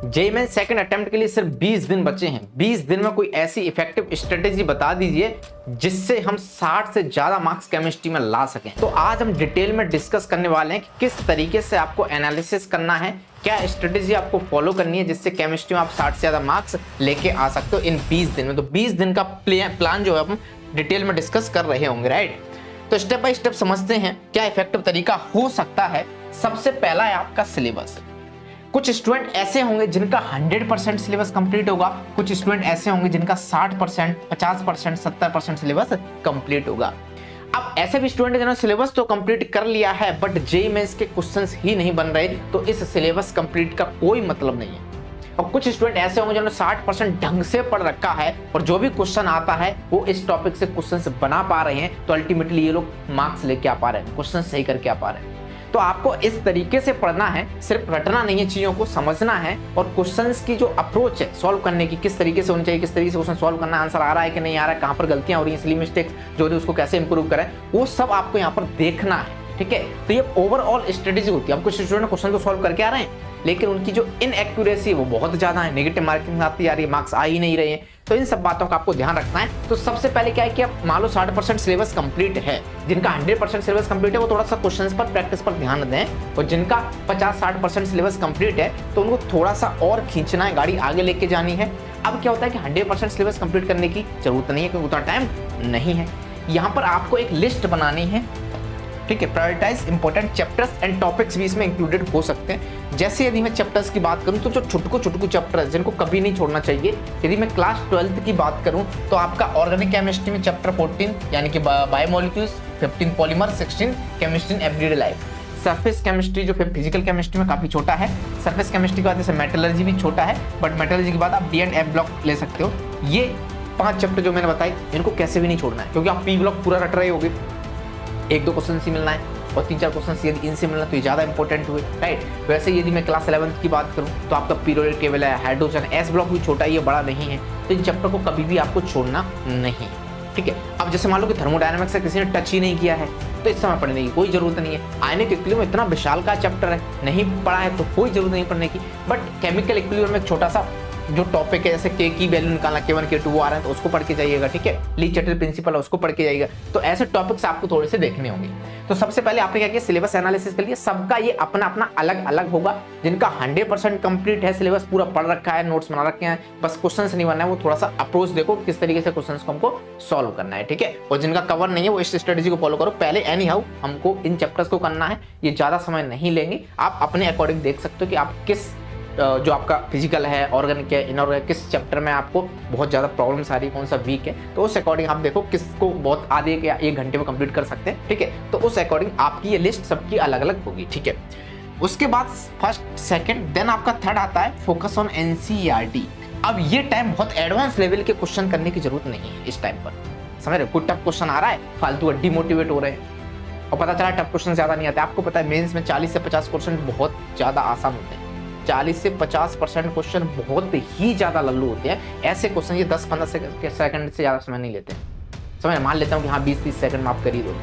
JEE mains second attempt के लिए सिर्फ 20 दिन बचे हैं। 20 दिन में कोई ऐसी इफेक्टिव स्ट्रेटेजी बता दीजिए जिससे हम 60 से ज्यादा मार्क्स केमिस्ट्री में ला सकें। तो आज हम डिटेल में डिस्कस करने वाले हैं कि किस तरीके से आपको एनालिसिस करना है, क्या स्ट्रेटेजी आपको फॉलो करनी है जिससे केमिस्ट्री में आप 60 से ज्यादा मार्क्स लेके आ सकते हो इन 20 दिन में। तो 20 दिन का प्लान जो है हम डिटेल में डिस्कस कर रहे होंगे, राइट। तो स्टेप बाय स्टेप समझते हैं क्या इफेक्टिव तरीका हो सकता है। सबसे पहला है आपका सिलेबस। कुछ स्टूडेंट ऐसे होंगे जिनका 100% सिलेबस कंप्लीट होगा, कुछ स्टूडेंट ऐसे होंगे जिनका 60%, 50%, 70% सिलेबस कंप्लीट होगा। अब ऐसे भी स्टूडेंट जिन्होंने सिलेबस तो कंप्लीट कर लिया है बट जेईई मेंस के क्वेश्चंस ही नहीं बन रहे, तो इस सिलेबस कंप्लीट का कोई मतलब नहीं है। और कुछ स्टूडेंट ऐसे होंगे जिन्होंने 60% ढंग से पढ़ रखा है और जो भी क्वेश्चन आता है वो इस टॉपिक से क्वेश्चंस बना पा रहे हैं, तो अल्टीमेटली ये लोग मार्क्स लेके आ पा रहे हैं, क्वेश्चन सही करके आ पा रहे हैं। तो आपको इस तरीके से पढ़ना है, सिर्फ रटना नहीं है, चीजों को समझना है और क्वेश्चंस की जो अप्रोच है सॉल्व करने की, किस तरीके से होनी चाहिए, किस तरीके से क्वेश्चन सॉल्व करना है, आंसर आ रहा है कि नहीं आ रहा है, कहां पर गलतियां हो रही हैं, सिली मिस्टेक्स जो है उसको कैसे इंप्रूव करें, वो सब आपको यहाँ पर देखना है, ठीक है। तो ये ओवरऑल स्ट्रेटेजी होती है। अब कुछ स्टूडेंट क्वेश्चन तो सॉल्व करके आ रहे हैं लेकिन उनकी जो इनएक्यूरेसी वो बहुत ज्यादा है, नेगेटिव मार्किंग आती आ रही है, मार्क्स आ ही नहीं रहे हैं। तो इन सब बातों का आपको ध्यान रखना है। तो सबसे पहले क्या है कि आप मान लो 60% सिलेबस कंप्लीट है, जिनका 100% सिलेबस कंप्लीट है वो थोड़ा सा क्वेश्चंस पर प्रैक्टिस पर ध्यान दें, और जिनका 50-60% सिलेबस कंप्लीट है तो उनको थोड़ा सा और खींचना है, गाड़ी आगे लेके जानी है। अब क्या होता है कि 100% सिलेबस कंप्लीट करने की जरूरत नहीं है क्योंकि उतना टाइम नहीं है। यहाँ पर आपको एक लिस्ट बनानी है, ठीक है। Prioritise important chapters and topics भी इसमें इंक्लूडेड हो सकते हैं। जैसे यदि मैं चैप्टर्स की बात करूं तो जो छुटकू चैप्टर है जिनको कभी नहीं छोड़ना चाहिए। यदि मैं क्लास 12th की बात करूं तो आपका ऑर्गेनिक केमिस्ट्री में चैप्टर 14 यानी कि biomolecules, 15 polymer, 16 chemistry in everyday life. Surface chemistry जो फिजिकल केमिस्ट्री में काफी छोटा है। सरफेस केमिस्ट्री के बाद जैसे मेटलर्जी भी छोटा है, बट मेटलर्जी के बाद आप डी एंड एफ ब्लॉक ले सकते हो। ये 5 चैप्टर जो मैंने बताई इनको कैसे भी नहीं छोड़ना है क्योंकि आप पी ब्लॉक पूरा रट रहे होगे, 1-2 क्वेश्चन से मिलना है और 3-4 क्वेश्चन यदि इनसे मिलना तो ये ज़्यादा इंपॉर्टेंट हुए, राइट। वैसे यदि मैं क्लास 11th की बात करूँ तो आपका पीरियोडिक टेबल है, हाइड्रोजन, एस ब्लॉक भी छोटा ही है, बड़ा नहीं है। तो इन चैप्टर को कभी भी आपको छोड़ना नहीं, ठीक है। अब जैसे मान लो कि थर्मोडायनामिक्स से किसी ने टच ही नहीं किया है तो इस समय पढ़ने की कोई जरूरत नहीं है। आयनिक इक्विलिब्रियम इतना विशाल का चैप्टर है, नहीं पढ़ा है तो कोई जरूरत नहीं पढ़ने की। बट केमिकल इक्विलिब्रियम में एक छोटा सा जो टॉपिक है जैसे के की वैल्यू निकालना, K1 K2 वो आ रहा है तो उसको पढ़ के जाइएगा, ठीक है। ली चैटल प्रिंसिपल है उसको पढ़ के जाइएगा। तो ऐसे टॉपिक्स आपको थोड़े से देखने होंगे। तो सबसे पहले आपने क्या किया, सिलेबस एनालिसिस कर लिया। सबका ये अपना अपना अलग अलग होगा। जिनका 100% कंप्लीट है, सिलेबस पूरा पढ़ रखा है, नोट्स बना रखे हैं, बस क्वेश्चन नहीं बनना है, वो थोड़ा सा अप्रोच देखो किस तरीके से क्वेश्चन को हमको सॉल्व करना है, ठीक है। और जिनका कवर नहीं है वो इस स्ट्रेटेजी को फॉलो करो। पहले एनी हाउ हमको इन चैप्टर्स को करना है, ये ज्यादा समय नहीं लेंगे। आप अपने अकॉर्डिंग देख सकते हो कि आप किस जो आपका फिजिकल है, ऑर्गेनिक है, इनऑर्गेनिक, किस चैप्टर में आपको बहुत ज़्यादा प्रॉब्लम्स आ रही है, कौन सा वीक है, तो उस अकॉर्डिंग आप देखो किसको बहुत आधे या 1 घंटे में कंप्लीट कर सकते हैं, ठीक है। तो उस अकॉर्डिंग आपकी ये लिस्ट सबकी अलग अलग होगी, ठीक है। उसके बाद फर्स्ट, सेकेंड, देन आपका थर्ड आता है फोकस ऑन एनसीईआरटी। अब ये टाइम बहुत एडवांस लेवल के क्वेश्चन करने की जरूरत नहीं है इस टाइम पर, समझ रहे हो। कोई टफ क्वेश्चन आ रहा है, फालतू डिमोटिवेट हो रहे हैं और पता चला टफ क्वेश्चन ज़्यादा नहीं आते। आपको पता है मेंस में 40 से 50% बहुत ज़्यादा आसान होते हैं। 40 से 50% क्वेश्चन बहुत ही ज्यादा लल्लू होते हैं। ऐसे क्वेश्चन ये 10-15 सेकंड से ज्यादा समय नहीं लेते। समझ मान लेता हूँ कि हाँ 20-30 सेकंड में आप कर ही दो,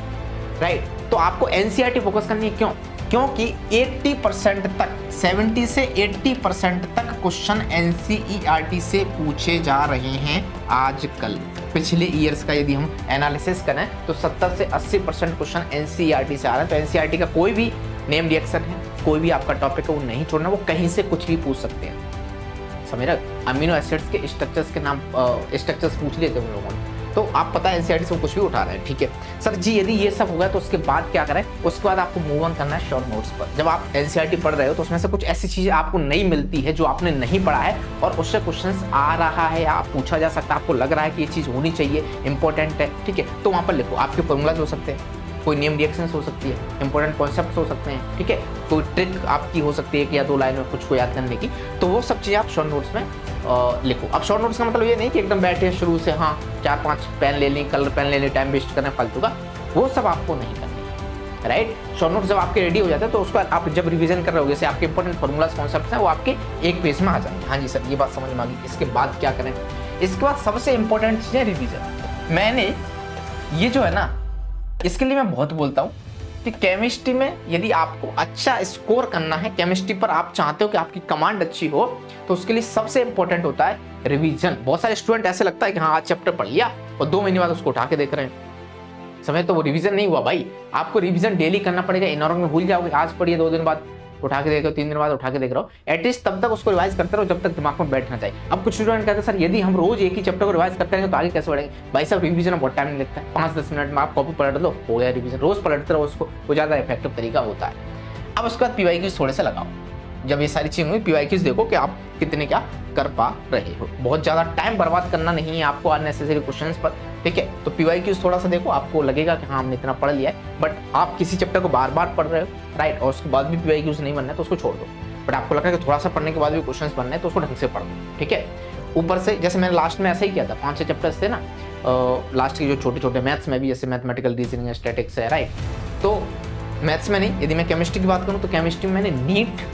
राइट। तो आपको एनसीईआरटी फोकस करनी है। क्यों? क्योंकि 80% तक, 70 से 80% तक क्वेश्चन एनसीईआरटी से पूछे जा रहे हैं आजकल। पिछले ईयर्स का यदि हम एनालिसिस करें तो 70 से 80% क्वेश्चन एनसीईआरटी से आ रहे हैं। तो एनसीईआरटी का कोई भी नेम रिएक्शन है, कोई भी आपका टॉपिक है वो नहीं छोड़ना, वो कहीं से कुछ भी पूछ सकते हैं, समझ रहे। अमीनो एसिड्स के स्ट्रक्चर्स के नाम स्ट्रक्चर्स पूछ लेते हैं उन लोगों ने, तो आप पता है एनसीईआरटी से कुछ भी उठा रहे हैं, ठीक है। सर जी यदि ये सब होगा तो उसके बाद क्या करें? उसके बाद आपको मूव ऑन करना है शॉर्ट नोट्स पर। जब आप एनसीईआरटी पढ़ रहे हो तो उसमें से कुछ ऐसी चीजें आपको नहीं मिलती है जो आपने नहीं पढ़ा है और उससे क्वेश्चंस आ रहा है या आप पूछा जा सकता है, आपको लग रहा है कि ये चीज होनी चाहिए, इंपॉर्टेंट है, ठीक है। तो वहां पर लिखो। आपके फॉर्मूलाज हो सकते हैं, कोई नेम रिएक्शंस हो सकती है, इंपॉर्टेंट कॉन्सेप्ट्स हो सकते हैं, ठीक है। कोई ट्रिक आपकी हो सकती है कि या 2 लाइन में कुछ को याद करने की, तो वो सब चीज़ें आप शॉर्ट नोट्स में लिखो। अब शॉर्ट नोट्स का मतलब ये नहीं कि एकदम बैठे शुरू से हाँ 4-5 पेन ले ली, कलर पेन ले ली, टाइम वेस्ट करना फालतू का, वो सब आपको नहीं करना है, राइट। शॉर्ट नोट्स जब आपके रेडी हो जाते हैं तो उसको आप जब रिवीजन कर रहे हो, जैसे आपके इंपॉर्टेंट फॉर्मूलाज कॉन्सेप्ट्स हैं वो आपके एक पेज में आ जाएंगे। हाँ जी सर ये बात समझ में आ गई। इसके बाद क्या करें? इसके बाद सबसे इंपॉर्टेंट चीज़ है रिवीजन। मैंने ये जो है ना, इसके लिए मैं बहुत बोलता हूँ कि केमिस्ट्री में यदि आपको अच्छा स्कोर करना है, केमिस्ट्री पर आप चाहते हो कि आपकी कमांड अच्छी हो, तो उसके लिए सबसे इंपॉर्टेंट होता है रिवीजन। बहुत सारे स्टूडेंट ऐसे लगता है कि हाँ आज चैप्टर पढ़ लिया और 2 महीने बाद उसको उठा के देख रहे हैं, समय तो वो रिवीजन नहीं हुआ भाई। आपको रिवीजन डेली करना पड़ेगा, इनऑर्डर में भूल जाओगे, आज पढ़िए 2 दिन बाद उठा के देख रहे हो, 3 दिन बाद उठा के देख रहे हो, एटलीस्ट तब तक उसको रिवाइज करते रहो जब तक दिमाग में बैठना चाहिए। अब कुछ स्टूडेंट कहते हैं सर यदि हम रोज एक ही चैप्टर को रिवाइज करते रहेंगे तो आगे कैसे बढ़ेंगे? भाई साहब रिवीजन में बहुत टाइम नहीं लगता है, 5-10 मिनट में आप कॉपी पलट लो, हो गया रिवीजन। रोज पलटते रहो उसको, वो ज्यादा इफेक्टिव तरीका होता है। अब उसके बाद पीवाईक्यूज थोड़े से लगाओ। जब ये सारी चीजें हुई, पीवाईक्यूज देखो कि आप कितने क्या कर पा रहे हो। बहुत ज्यादा टाइम बर्बाद करना नहीं है आपको अननेसेसरी क्वेश्चंस पर, ठीक है। तो पीवाईक्यूज थोड़ा सा देखो, आपको लगेगा कि हाँ हमने इतना पढ़ लिया है, बट आप किसी चैप्टर को बार बार पढ़ रहे हो, राइट, और उसके बाद भी पीवाईक्यूज नहीं बनना है तो उसको छोड़ दो। बट आपको लगा कि थोड़ा सा पढ़ने के बाद भी क्वेश्चंस बनने हैं तो उसको ढंग से पढ़ दो, ठीक है। ऊपर से जैसे मैंने लास्ट में ऐसा ही किया था, 5-6 चैप्टर्स थे ना लास्ट के, जो छोटे छोटे मैथ्स में भी, जैसे मैथमेटिकल रीजनिंग, स्टैटिक्स है, राइट। तो मैथ्स में नहीं, यदि मैं केमिस्ट्री की बात करूँ तो केमिस्ट्री में मैंने नीट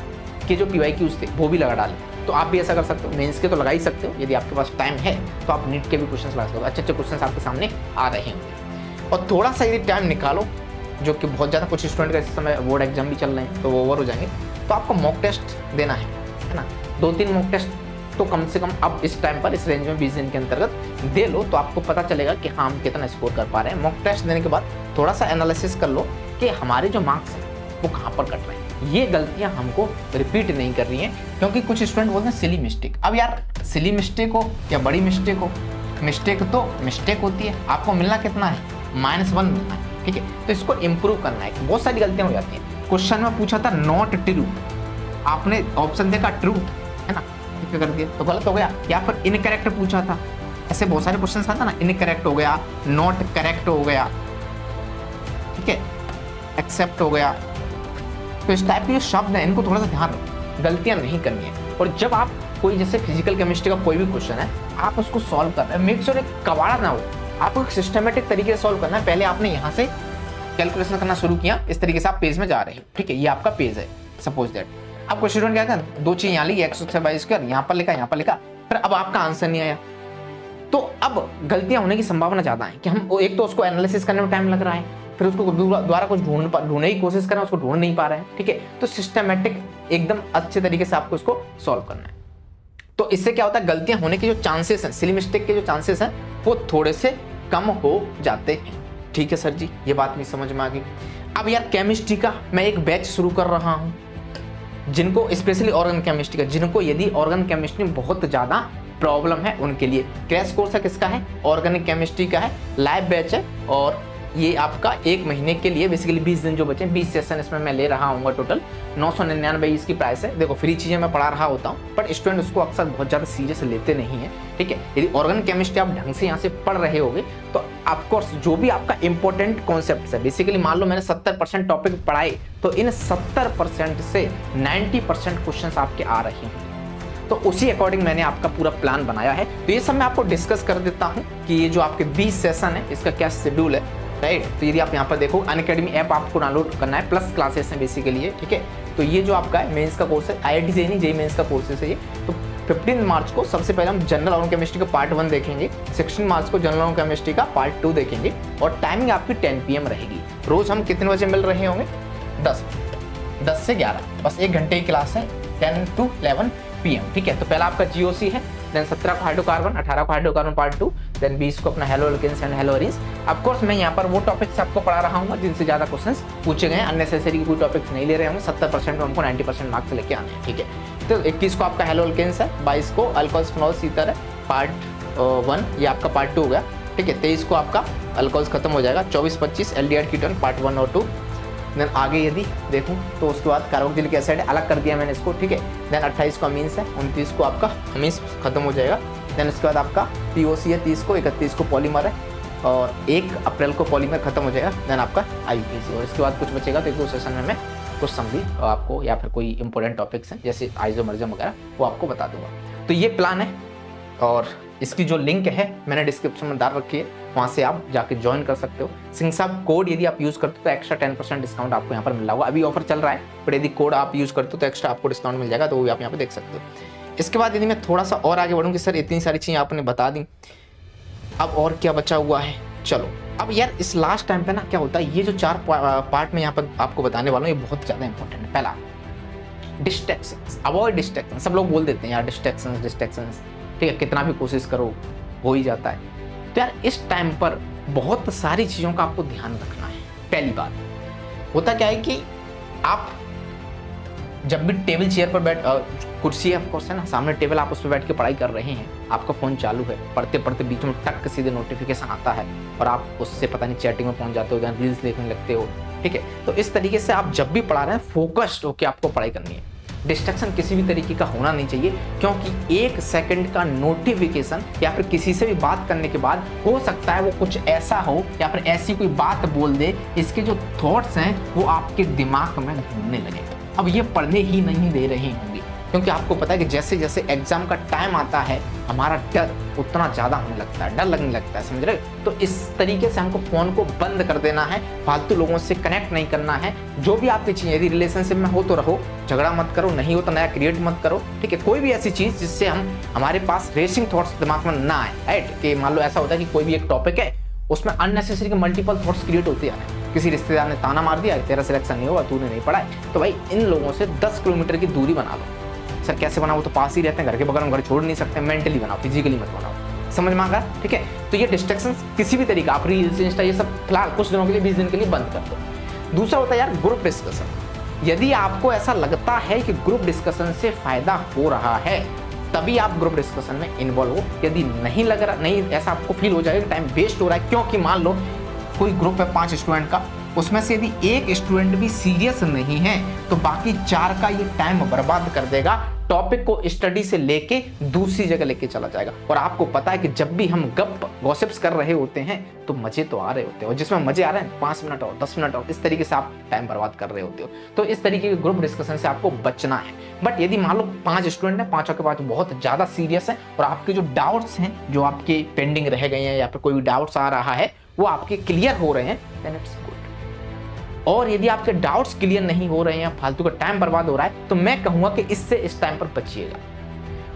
के जो पीवाईक्यूज थे वो भी लगा डाले। तो आप भी ऐसा कर सकते हो, मेंस के तो लगा ही सकते हो, यदि आपके पास टाइम है तो आप नीट के भी क्वेश्चंस लगा सकते हो। अच्छे अच्छे क्वेश्चंस आपके सामने आ रहे होंगे। और थोड़ा सा यदि टाइम निकालो, जो कि बहुत ज़्यादा, कुछ स्टूडेंट का इस समय बोर्ड एग्जाम भी चल रहे हैं तो वो ओवर हो जाएंगे, तो आपको मॉक टेस्ट देना है ना। 2-3 मॉक टेस्ट तो कम से कम अब इस टाइम पर, इस रेंज में 20 दिन के अंतर्गत दे लो, तो आपको पता चलेगा कि हाँ हम कितना स्कोर कर पा रहे हैं। मॉक टेस्ट देने के बाद थोड़ा सा एनालिसिस कर लो कि हमारे जो मार्क्स हैं वो कहाँ पर कट रहे हैं। ये गलतियां हमको रिपीट नहीं कर रही हैं, क्योंकि कुछ स्टूडेंट बोलते हैं सिली मिस्टेक। अब यार सिली मिस्टेक हो या बड़ी मिस्टेक हो, मिस्टेक तो मिस्टेक होती है, आपको मिलना कितना है? -1 मिलना है, ठीक है। तो इसको इंप्रूव करना है। बहुत सारी गलतियां हो जाती हैं। क्वेश्चन में पूछा था नॉट ट्रू, आपने ऑप्शन देखा ट्रू, है ना, ठीक कर दिया तो गलत हो गया। या फिर इनकरेक्ट पूछा था, ऐसे बहुत सारे क्वेश्चन आता ना, इनकरेक्ट हो गया, नॉट करेक्ट हो गया, ठीक है, एक्सेप्ट हो गया। तो इस टाइप के जो शब्द हैं इनको थोड़ा सा ध्यान रखो, गलतियां नहीं करनी है। और जब आप कोई, जैसे फिजिकल केमिस्ट्री का कोई भी क्वेश्चन है, आप उसको सॉल्व कर रहे हैं, मेक श्योर एक कबाड़ा ना हो, आपको एक सिस्टमेटिक तरीके से सॉल्व करना है। पहले आपने यहाँ से कैलकुलेशन करना शुरू किया, इस तरीके से आप पेज में जा रहे हो, ठीक है, ये आपका पेज है सपोज दैट। अब कोई स्टूडेंट क्या था, 2 चीज यहाँ ली, x² यहाँ पर लिखा, यहाँ पर लिखा, फिर अब आपका आंसर नहीं आया, तो अब गलतियां होने की संभावना ज्यादा है कि हम एक तो उसको एनालिसिस करने में टाइम लग रहा है, फिर उसको दोबारा कुछ ढूंढने की कोशिश कर रहे हैं, उसको ढूंढ नहीं पा रहे हैं, ठीक है। तो सिस्टमेटिक एकदम अच्छे तरीके से आपको इसको सॉल्व करना है। तो इससे क्या होता है, गलतियां होने के जो चांसेस हैं, सिली मिस्टेक के जो चांसेस हैं वो थोड़े से कम हो जाते हैं, ठीक है सर जी, ये बात नहीं समझ में आ गई। अब यार केमिस्ट्री का मैं एक बैच शुरू कर रहा हूँ, जिनको स्पेशली ऑर्गन केमिस्ट्री का, जिनको यदि ऑर्गन केमिस्ट्री में बहुत ज्यादा प्रॉब्लम है उनके लिए क्रैश कोर्स है। किसका है? ऑर्गेनिक केमिस्ट्री का है, लाइव बैच है। और ये आपका 1 महीने के लिए, बेसिकली 20 दिन जो बचे, 20 सेशन इसमें मैं ले रहा हूँ। टोटल 999 इसकी प्राइस है। देखो फ्री चीजें मैं पढ़ा रहा होता हूँ, बट स्टूडेंट उसको अक्सर बहुत ज्यादा सीरियस लेते नहीं है, ठीक है। यदि ऑर्गेनिक केमिस्ट्री आप ढंग से यहाँ से पढ़ रहे होगे तो ऑफकोर्स जो भी आपका इंपॉर्टेंट कॉन्सेप्ट है, बेसिकली मान लो मैंने 70% टॉपिक पढ़ाए, तो इन 70% से 90% क्वेश्चन आपके आ रहे हैं। तो उसी अकॉर्डिंग मैंने आपका पूरा प्लान बनाया है। तो ये सब मैं आपको डिस्कस कर देता हूँ कि ये जो आपके 20 सेशन है इसका क्या शेड्यूल है, राइट। तो यदि आप यहाँ पर देखो, अनअकैडमी ऐप आपको डाउनलोड करना है, प्लस क्लासेस हैं बेसिकली, ठीक है। तो ये जो आपका है मेंस का कोर्स है, IIT JEE नहीं, JEE मेंस का कोर्सेस है ये। तो 15 मार्च को सबसे पहले हम जनरल ऑर्गन केमिस्ट्री का पार्ट 1 देखेंगे, 16 मार्च को जनरल ऑर्गन केमिस्ट्री का पार्ट 2 देखेंगे, और टाइमिंग आपकी 10 PM रहेगी। रोज हम कितने बजे मिल रहे होंगे? 10 से 11, बस 1 घंटे की क्लास है, 10 to 11 PM, ठीक है। तो पहला आपका GOC है, देन 17 को हाइड्रोकार्बन, 18 को हाइड्रोकार्बन पार्ट 2, देन 20 को अपना haloalkanes and haloarenes. Of course मैं यहाँ पर वो टॉपिक्स आपको पढ़ा रहा हूँ जिनसे ज्यादा क्वेश्चंस पूछे गए हैं, अननेसेसरी कोई टॉपिक्स नहीं ले रहे होंगे। 70% में हमको 90% मार्क्स लेके आने हैं, ठीक है। तो 21 को आपका हेलो एल्केन्स है, 22 को अल्कोहल्स फिनोल्स ईथर है, पार्ट 1, ये आपका पार्ट 2 हो गया, ठीक है। 23 को आपका अल्कोहल्स खत्म हो जाएगा, 24-25 एल्डिहाइड कीटोन पार्ट 1 और 2। देन आगे यदि देखूं तो उसके बाद कार्बोक्सिलिक एसिड अलग कर दिया मैंने इसको, ठीक है। देन 28 को अमीन्स है, 29 को आपका अमीन्स खत्म हो जाएगा। देन उसके बाद आपका POC है 30 को, 31 को पॉलीमर है, और 1 अप्रैल को पॉलीमर खत्म हो जाएगा। देन आपका IUPAC, और इसके बाद कुछ बचेगा तो 1-2 सेशन में मैं कुछ समझी आपको, या फिर कोई इंपॉर्टेंट टॉपिक्स हैं जैसे आइसोमर्जम वगैरह, वो आपको बता दूंगा। तो ये प्लान है, और इसकी जो लिंक है मैंने डिस्क्रिप्शन में डाल रखी है, वहाँ से आप जाके ज्वाइन कर सकते हो। सिंह साहब कोड यदि आप यूज़ करते हो तो एक्स्ट्रा 10% डिस्काउंट आपको यहाँ पर मिल रहा होगा। अभी ऑफर चल रहा है, पर यदि कोड आप यूज़ करते हो तो एक्स्ट्रा आपको डिस्काउंट मिल जाएगा, तो वो भी आप यहाँ पे देख सकते हो। इसके बाद यदि मैं थोड़ा सा और आगे बढ़ूँ कि सर इतनी सारी चीज़ें आपने बता दी, अब और क्या बचा हुआ है। चलो अब यार इस लास्ट टाइम पे ना क्या होता है, ये जो 4 पार्ट में यहाँ पर आपको बताने वाला हूँ ये बहुत ज़्यादा इंपॉर्टेंट है। पहला, डिस्ट्रैक्शंस, अवॉइड डिस्ट्रैक्शन। सब लोग बोल देते हैं यार डिस्ट्रैक्शंस, ठीक है, कितना भी कोशिश करो हो ही जाता है। तो यार इस टाइम पर बहुत सारी चीज़ों का आपको ध्यान रखना है। पहली बात, होता क्या है कि आप जब भी टेबल चेयर पर बैठ, कुर्सी है ऑफकोर्स है ना, सामने टेबल, आप उस पर बैठ के पढ़ाई कर रहे हैं, आपका फ़ोन चालू है, पढ़ते पढ़ते बीच में टक सीधे नोटिफिकेशन आता है और आप उससे पता नहीं चैटिंग में पहुंच जाते हो या रील्स देखने लगते हो, ठीक है। तो इस तरीके से आप जब भी पढ़ा रहे हैं फोकस्ड होकर आपको पढ़ाई करनी है। डिस्ट्रैक्शन किसी भी तरीके का होना नहीं चाहिए, क्योंकि 1 सेकंड का नोटिफिकेशन या फिर किसी से भी बात करने के बाद हो सकता है वो कुछ ऐसा हो या फिर ऐसी कोई बात बोल दे, इसके जो थॉट्स हैं वो आपके दिमाग में घूमने लगे। अब ये पढ़ने ही नहीं दे रहे होंगे, क्योंकि आपको पता है कि जैसे जैसे एग्जाम का टाइम आता है हमारा डर उतना ज़्यादा होने लगता है, डर लगने लगता है, समझ रहे हो। तो इस तरीके से हमको फ़ोन को बंद कर देना है, फालतू लोगों से कनेक्ट नहीं करना है। जो भी आपकी चीज़, यदि रिलेशनशिप में हो तो रहो, झगड़ा मत करो, नहीं हो तो नया क्रिएट मत करो, ठीक है। कोई भी ऐसी चीज़ जिससे हमारे पास रेसिंग थॉट्स दिमाग में ना आए, राइट। कि मान लो ऐसा होता है कि कोई भी एक टॉपिक है, उसमें अननेसेसरी के मल्टीपल थॉट्स क्रिएट होते जा रहे हैं। किसी रिश्तेदार ने ताना मार दिया, तेरा सिलेक्शन नहीं हुआ, तूने नहीं पढ़ा है, तो भाई इन लोगों से 10 किलोमीटर की दूरी बना लो। सर कैसे बनाओ, वो तो पास ही रहते हैं, घर के बगल में, घर छोड़ नहीं सकते। मेंटली बनाओ, फिजिकली मत बनाओ, समझ में आ गया, ठीक है। तो ये डिस्ट्रैक्शन किसी भी तरीका, आप रील्स, इंस्टा, ये सब फिलहाल कुछ दिनों के लिए, 20 दिन के लिए बंद कर दो। दूसरा होता है यार ग्रुप डिस्कशन। यदि आपको ऐसा लगता है कि ग्रुप डिस्कशन से फायदा हो रहा है, तभी आप ग्रुप डिस्कशन में इन्वॉल्व हो। यदि नहीं लग रहा, नहीं ऐसा आपको फील हो जाएगा, टाइम वेस्ट हो रहा है, क्योंकि मान लो कोई ग्रुप है 5 स्टूडेंट का, उसमें से यदि एक स्टूडेंट भी सीरियस नहीं है तो बाकी 4 का ये टाइम बर्बाद कर देगा, टॉपिक को स्टडी से लेके दूसरी जगह लेके चला जाएगा। और आपको पता है कि जब भी हम गॉसिप्स कर रहे होते हैं तो मजे तो आ रहे होते हैं, और जिसमें मजे आ रहे हैं 5 मिनट और 10 मिनट और इस तरीके से आप टाइम बर्बाद कर रहे होते हो। तो इस तरीके के ग्रुप डिस्कशन से आपको बचना है। बट यदि मान लो 5 स्टूडेंट हैं, 5 के पास बहुत ज्यादा सीरियस है और आपके जो डाउट्स हैं, जो आपके पेंडिंग रह गए हैं या फिर कोई भी डाउट्स आ रहा है, वो आपके क्लियर हो रहे हैं, देन इट्स गुड। और यदि आपके डाउट्स क्लियर नहीं हो रहे हैं, फालतू का टाइम बर्बाद हो रहा है, तो मैं कहूंगा कि इससे इस टाइम पर बचिएगा।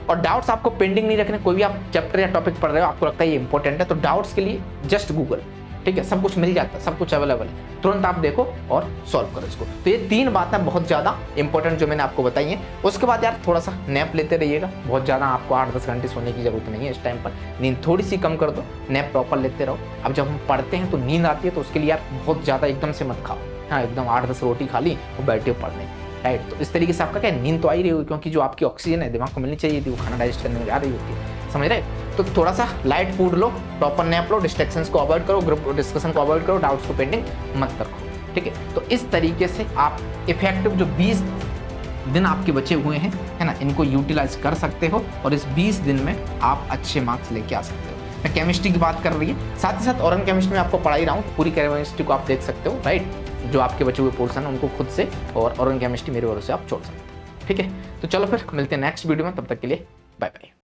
और डाउट्स आपको पेंडिंग नहीं रखने। कोई भी आप चैप्टर या टॉपिक पढ़ रहे हो, आपको लगता है ये इंपॉर्टेंट है, तो डाउट्स के लिए जस्ट गूगल, ठीक है, सब कुछ मिल जाता है, सब कुछ अवेलेबल है, तुरंत आप देखो और सॉल्व करो इसको। तो ये 3 बातें बहुत ज़्यादा इंपॉर्टेंट जो मैंने आपको बताई हैं। उसके बाद यार थोड़ा सा नैप लेते रहिएगा, बहुत ज़्यादा आपको 8-10 घंटे सोने की जरूरत नहीं है इस टाइम पर, नींद थोड़ी सी कम कर दो, नैप प्रॉपर लेते रहो। अब जब हम पढ़ते हैं तो नींद आती है, तो उसके लिए यार बहुत ज़्यादा एकदम से मत खाओ, हाँ, एकदम 8-10 रोटी खा ली और बैठे हो पढ़ने, राइट। तो इस तरीके से आपका क्या नींद तो आ ही रही होगी, क्योंकि जो आपकी ऑक्सीजन है दिमाग को मिलनी चाहिए थी, वो खाना डाइजेस्ट करने में जा रही होती है, समझ रहे। तो थोड़ा सा लाइट फूड लो, प्रॉपर नैप लो, डिस्ट्रैक्शंस को अवॉइड करो, ग्रुप डिस्कशन को अवॉइड करो, डाउट्स को पेंडिंग मत रखो, ठीक है। तो इस तरीके से आप इफेक्टिव जो 20 दिन आपके बचे हुए हैं, है ना, इनको यूटिलाइज कर सकते हो और इस 20 दिन में आप अच्छे मार्क्स लेके आ सकते हो। मैं केमिस्ट्री की बात कर रही है, साथ ही साथ ऑर्गेनिक केमिस्ट्री में आपको पढ़ा ही रहा हूँ, पूरी केमिस्ट्री को आप देख सकते हो, राइट। जो आपके बचे हुए पोर्शन है उनको खुद से, और ऑर्गेनिक केमिस्ट्री मेरे ओर से आप छोड़ सकते हो, ठीक है। तो चलो फिर मिलते हैं नेक्स्ट वीडियो में, तब तक के लिए बाय बाय।